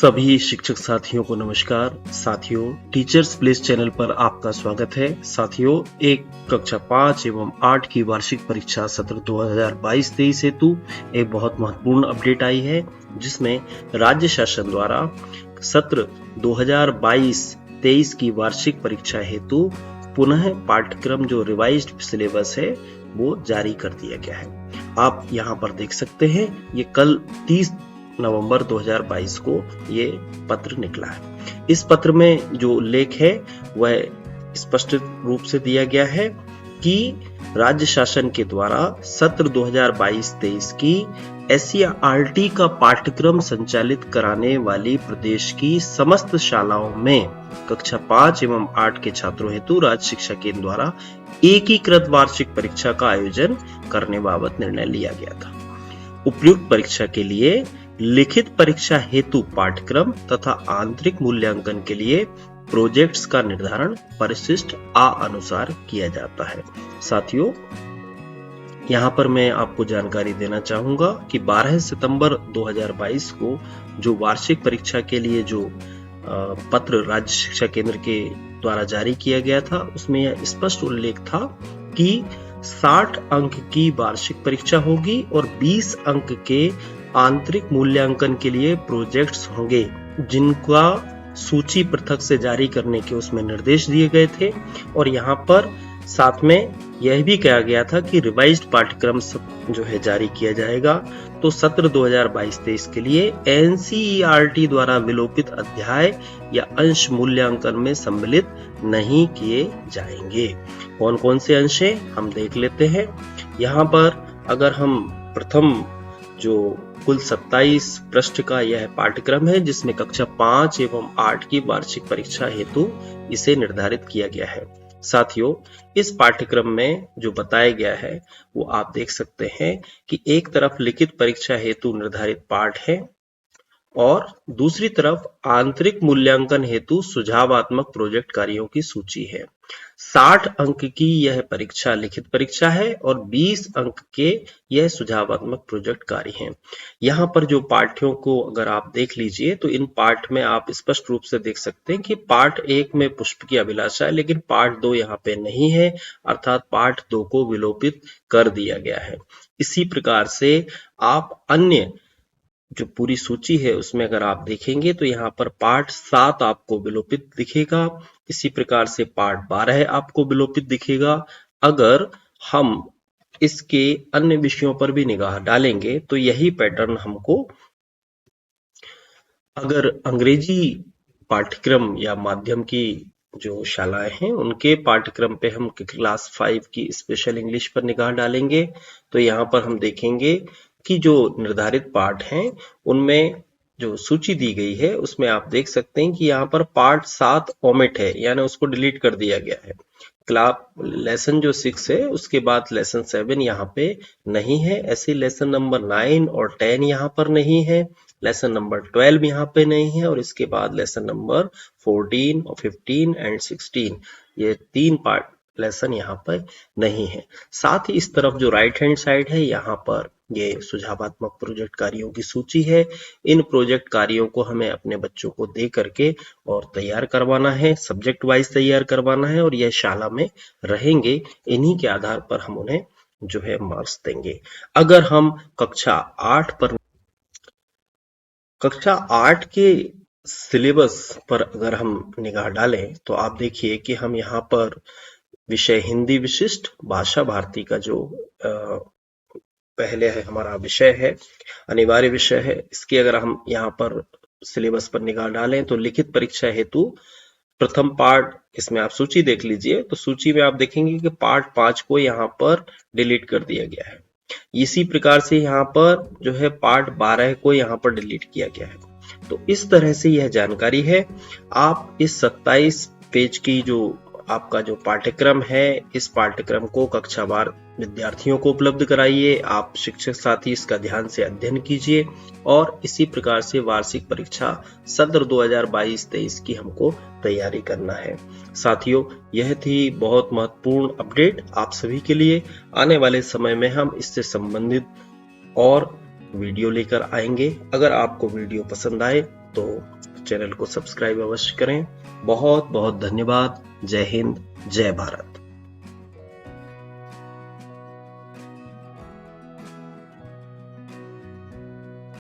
सभी शिक्षक साथियों को नमस्कार। साथियों, टीचर्स प्लेस चैनल पर आपका स्वागत है। साथियों, एक कक्षा 5 एवं 8 की वार्षिक परीक्षा सत्र 2022-23 हेतु एक बहुत महत्वपूर्ण अपडेट आई है, जिसमें राज्य शासन द्वारा सत्र 2022-23 की वार्षिक परीक्षा हेतु पुनः पाठ्यक्रम जो रिवाइज्ड सिलेबस है वो जारी कर दिया गया है। आप यहाँ पर देख सकते हैं, ये कल 30 नवंबर 2022 को ये पत्र निकला है। इस पत्र में जो उल्लेख है वह स्पष्ट रूप से दिया गया है कि राज्य शासन के द्वारा सत्र 2022-23 की SCERT का पाठ्यक्रम संचालित कराने वाली प्रदेश की समस्त शालाओं में कक्षा 5 एवं 8 के छात्रों हेतु राज्य शिक्षा केंद्र द्वारा एकीकृत वार्षिक परीक्षा का आयोजन करने बाबत निर्णय लिया गया था। उपयुक्त परीक्षा के लिए लिखित परीक्षा हेतु पाठ्यक्रम तथा आंतरिक मूल्यांकन के लिए प्रोजेक्ट्स का निर्धारण परिशिष्ट आ अनुसार किया जाता है। साथियों, यहाँ पर मैं आपको जानकारी देना चाहूंगा कि 12 सितंबर 2022 को जो वार्षिक परीक्षा के लिए जो पत्र राज्य शिक्षा केंद्र के द्वारा जारी किया गया था, उसमें यह स्पष्ट उल्लेख था कि 60 अंक की वार्षिक परीक्षा होगी और 20 अंक के आंतरिक मूल्यांकन के लिए प्रोजेक्ट्स होंगे, जिनका सूची पृथक से जारी करने के उसमें निर्देश दिए गए थे। और यहाँ पर साथ में यह भी कहा गया था कि रिवाइज्ड पाठ्यक्रम जो है जारी किया जाएगा। तो सत्र 2022-23 के लिए NCERT द्वारा विलोपित अध्याय या अंश मूल्यांकन में सम्मिलित नहीं किए जाएंगे। कौन कौन से अंश हैं हम देख लेते हैं। यहाँ पर अगर हम प्रथम जो कुल 27 पृष्ठ का यह पाठ्यक्रम है, जिसमें कक्षा 5 एवं 8 की वार्षिक परीक्षा हेतु इसे निर्धारित किया गया है। साथियों, इस पाठ्यक्रम में जो बताया गया है वो आप देख सकते हैं कि एक तरफ लिखित परीक्षा हेतु निर्धारित पाठ है और दूसरी तरफ आंतरिक मूल्यांकन हेतु सुझावात्मक प्रोजेक्ट कार्यों की सूची है। 60 अंक की यह परीक्षा लिखित परीक्षा है और 20 अंक के यह सुझावात्मक प्रोजेक्ट कार्य हैं। यहाँ पर जो पाठ्यों को अगर आप देख लीजिए तो इन पाठ में आप स्पष्ट रूप से देख सकते हैं कि पाठ 1 में पुष्प की अभिलाषा है, लेकिन पाठ 2 यहाँ पे नहीं है, अर्थात पाठ 2 को विलोपित कर दिया गया है। इसी प्रकार से आप अन्य जो पूरी सूची है उसमें अगर आप देखेंगे तो यहाँ पर पाठ 7 आपको विलोपित दिखेगा। इसी प्रकार से पाठ 12 आपको विलोपित दिखेगा। अगर हम इसके अन्य विषयों पर भी निगाह डालेंगे तो यही पैटर्न हमको, अगर अंग्रेजी पाठ्यक्रम या माध्यम की जो शालाएं हैं उनके पाठ्यक्रम पे हम क्लास 5 की स्पेशल इंग्लिश पर निगाह डालेंगे तो यहाँ पर हम देखेंगे कि जो निर्धारित पाठ हैं उनमें जो सूची दी गई है उसमें आप देख सकते हैं कि यहाँ पर पार्ट 7 ओमिट है, यानी उसको डिलीट कर दिया गया है। लेसन जो 6 है उसके बाद लेसन 7 यहाँ पे नहीं है, ऐसे लेसन नंबर 9 और 10 यहाँ पर नहीं है, लेसन नंबर 12 यहाँ पे नहीं है और इसके बाद लेसन नंबर 14 और 15 एंड 16 ये 3 पार्ट लेसन यहाँ पर नहीं है। साथ ही इस तरफ जो राइट हैंड साइड है यहाँ पर ये सुझावात्मक प्रोजेक्ट कार्यों की सूची है। इन प्रोजेक्ट कार्यों को हमें अपने बच्चों को दे करके और तैयार करवाना है, सब्जेक्ट वाइज तैयार करवाना है और यह शाला में रहेंगे। इन्हीं के आधार पर हम उन्हें जो है मार्क्स देंगे। अगर हम कक्षा 8 के सिलेबस पर अगर हम निगाह डालें तो आप देखिए कि हम यहाँ पर विषय हिंदी विशिष्ट भाषा भारती का जो पहले है हमारा विषय है, अनिवार्य विषय है, इसकी अगर हम यहाँ पर सिलेबस पर निगाह डालें तो लिखित परीक्षा हेतु प्रथम पार्ट, इसमें आप सूची देख लीजिए तो सूची में आप देखेंगे कि पार्ट 5 को यहाँ पर डिलीट कर दिया गया है। इसी प्रकार से यहाँ पर जो है पार्ट 12 को यहाँ पर डिलीट किया गया है। तो इस तरह से यह जानकारी है। आप इस 27 पेज की जो आपका जो पाठ्यक्रम है, इस पाठ्यक्रम को कक्षावार विद्यार्थियों को उपलब्ध कराइए। आप शिक्षक साथी इसका ध्यान से अध्ययन कीजिए और इसी प्रकार से वार्षिक परीक्षा सत्र 2022-23 की हमको तैयारी करना है। साथियों, यह थी बहुत महत्वपूर्ण अपडेट आप सभी के लिए। आने वाले समय में हम इससे संबंधित और वीडियो लेकर आएंगे। अगर आपको वीडियो पसंद आए तो चैनल को सब्सक्राइब अवश्य करें। बहुत बहुत धन्यवाद। जय हिंद, जय भारत।